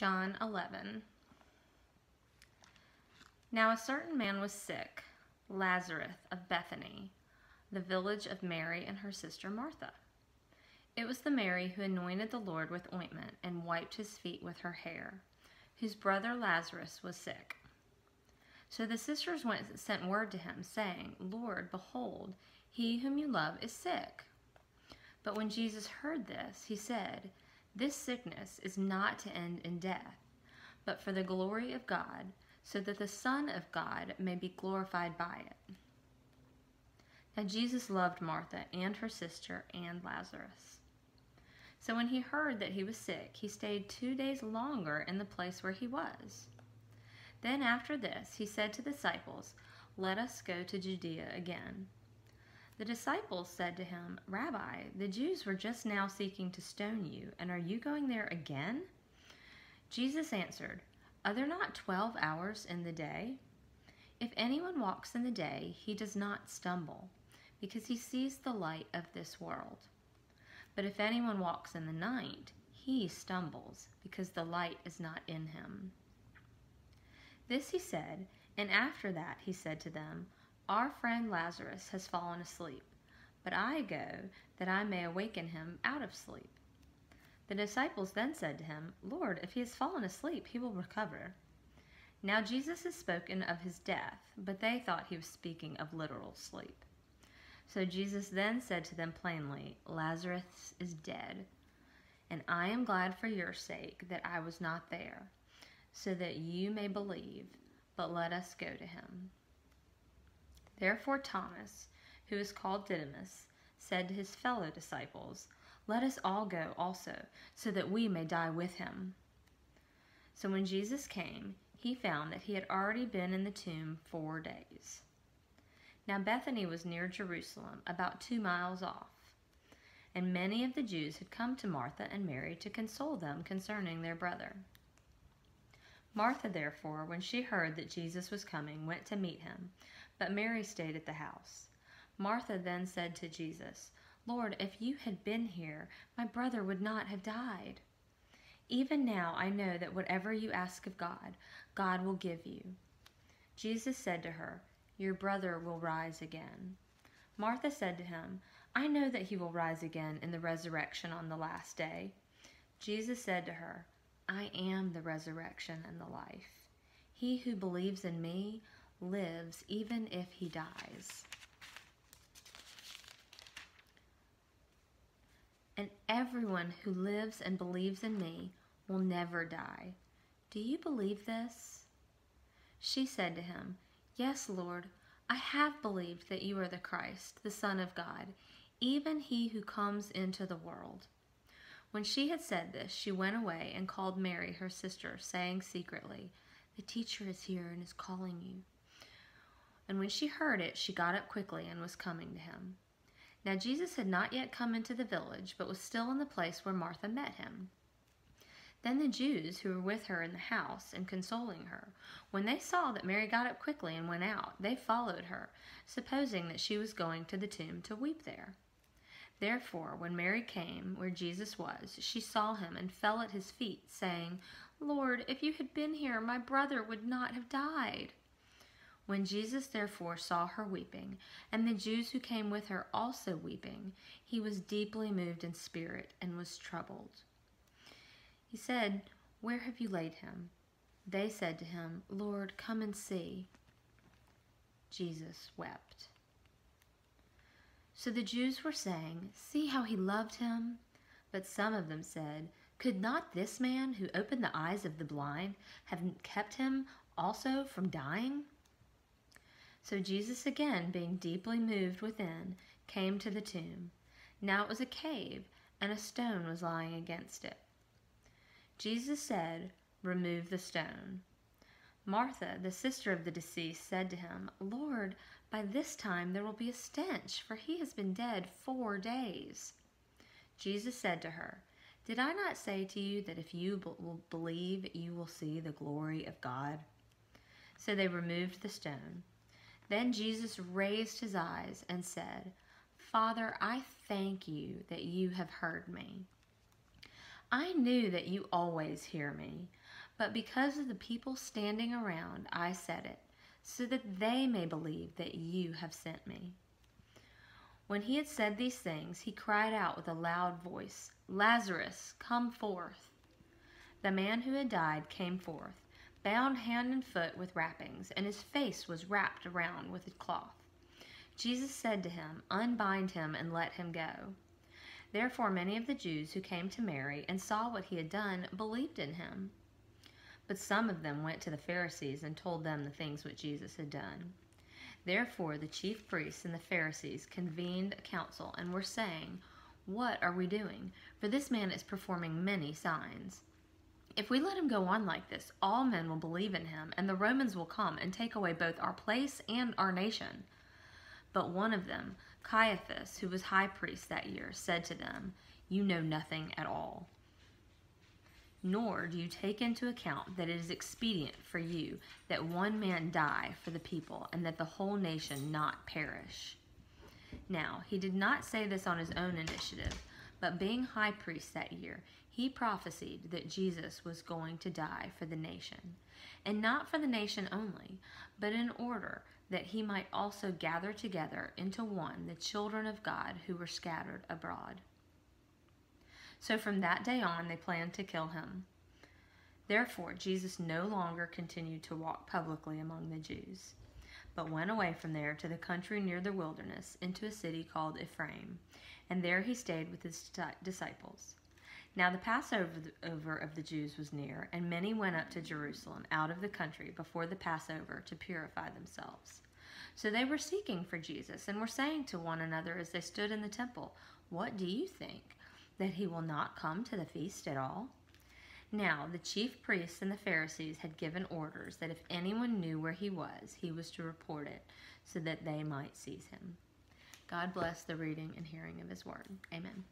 John 11. Now a certain man was sick, Lazarus of Bethany, the village of Mary and her sister Martha. It was the Mary who anointed the Lord with ointment and wiped his feet with her hair, whose brother Lazarus was sick. So the sisters went and sent word to him, saying, Lord, behold, he whom you love is sick. But when Jesus heard this, he said, This sickness is not to end in death, but for the glory of God, so that the Son of God may be glorified by it. Now Jesus loved Martha and her sister and Lazarus. So when he heard that he was sick, he stayed 2 days longer in the place where he was. Then after this, he said to the disciples, Let us go to Judea again. The disciples said to him, Rabbi, the Jews were just now seeking to stone you, and are you going there again? Jesus answered, Are there not 12 hours in the day? If anyone walks in the day, he does not stumble, because he sees the light of this world. But if anyone walks in the night, he stumbles, because the light is not in him. This he said, and after that he said to them, Our friend Lazarus has fallen asleep, but I go that I may awaken him out of sleep. The disciples then said to him, Lord, if he has fallen asleep, he will recover. Now Jesus had spoken of his death, but they thought he was speaking of literal sleep. So Jesus then said to them plainly, Lazarus is dead, and I am glad for your sake that I was not there, so that you may believe, but let us go to him. Therefore Thomas, who is called Didymus, said to his fellow disciples, Let us all go also, so that we may die with him. So when Jesus came, he found that he had already been in the tomb 4 days. Now Bethany was near Jerusalem, about 2 miles off, and many of the Jews had come to Martha and Mary to console them concerning their brother. Martha, therefore, when she heard that Jesus was coming, went to meet him, but Mary stayed at the house. Martha then said to Jesus, Lord, if you had been here, my brother would not have died. Even now I know that whatever you ask of God, God will give you. Jesus said to her, Your brother will rise again. Martha said to him, I know that he will rise again in the resurrection on the last day. Jesus said to her, I am the resurrection and the life. He who believes in me lives even if he dies. And everyone who lives and believes in me will never die. Do you believe this? She said to him, Yes, Lord, I have believed that you are the Christ, the Son of God, even he who comes into the world. When she had said this, she went away and called Mary, her sister, saying secretly, The teacher is here and is calling you. And when she heard it, she got up quickly and was coming to him. Now Jesus had not yet come into the village, but was still in the place where Martha met him. Then the Jews who were with her in the house and consoling her, when they saw that Mary got up quickly and went out, they followed her, supposing that she was going to the tomb to weep there. Therefore, when Mary came where Jesus was, she saw him and fell at his feet, saying, Lord, if you had been here, my brother would not have died. When Jesus therefore saw her weeping, and the Jews who came with her also weeping, he was deeply moved in spirit and was troubled. He said, Where have you laid him? They said to him, Lord, come and see. Jesus wept. So the Jews were saying, See how he loved him? But some of them said, Could not this man who opened the eyes of the blind have kept him also from dying? So Jesus, again being deeply moved within, came to the tomb. Now it was a cave, and a stone was lying against it. Jesus said, Remove the stone. Martha, the sister of the deceased, said to him, Lord, by this time there will be a stench, for he has been dead 4 days. Jesus said to her, Did I not say to you that if you will believe, you will see the glory of God? So they removed the stone. Then Jesus raised his eyes and said, Father, I thank you that you have heard me. I knew that you always hear me, But because of the people standing around, I said it, so that they may believe that you have sent me." When he had said these things, he cried out with a loud voice, "Lazarus, come forth." The man who had died came forth, bound hand and foot with wrappings, and his face was wrapped around with a cloth. Jesus said to him, "Unbind him and let him go." Therefore many of the Jews who came to Mary and saw what he had done believed in him. But some of them went to the Pharisees and told them the things which Jesus had done. Therefore the chief priests and the Pharisees convened a council and were saying, "What are we doing? For this man is performing many signs. If we let him go on like this, all men will believe in him, and the Romans will come and take away both our place and our nation." But one of them, Caiaphas, who was high priest that year, said to them, "You know nothing at all, nor do you take into account that it is expedient for you that one man die for the people, and that the whole nation not perish." Now, he did not say this on his own initiative, but being high priest that year, he prophesied that Jesus was going to die for the nation, and not for the nation only, but in order that he might also gather together into one the children of God who were scattered abroad. So from that day on, they planned to kill him. Therefore, Jesus no longer continued to walk publicly among the Jews, but went away from there to the country near the wilderness, into a city called Ephraim, and there he stayed with his disciples. Now the Passover of the Jews was near, and many went up to Jerusalem out of the country before the Passover to purify themselves. So they were seeking for Jesus, and were saying to one another as they stood in the temple, "What do you think? That he will not come to the feast at all?" Now the chief priests and the Pharisees had given orders that if anyone knew where he was to report it, so that they might seize him. God bless the reading and hearing of his word. Amen.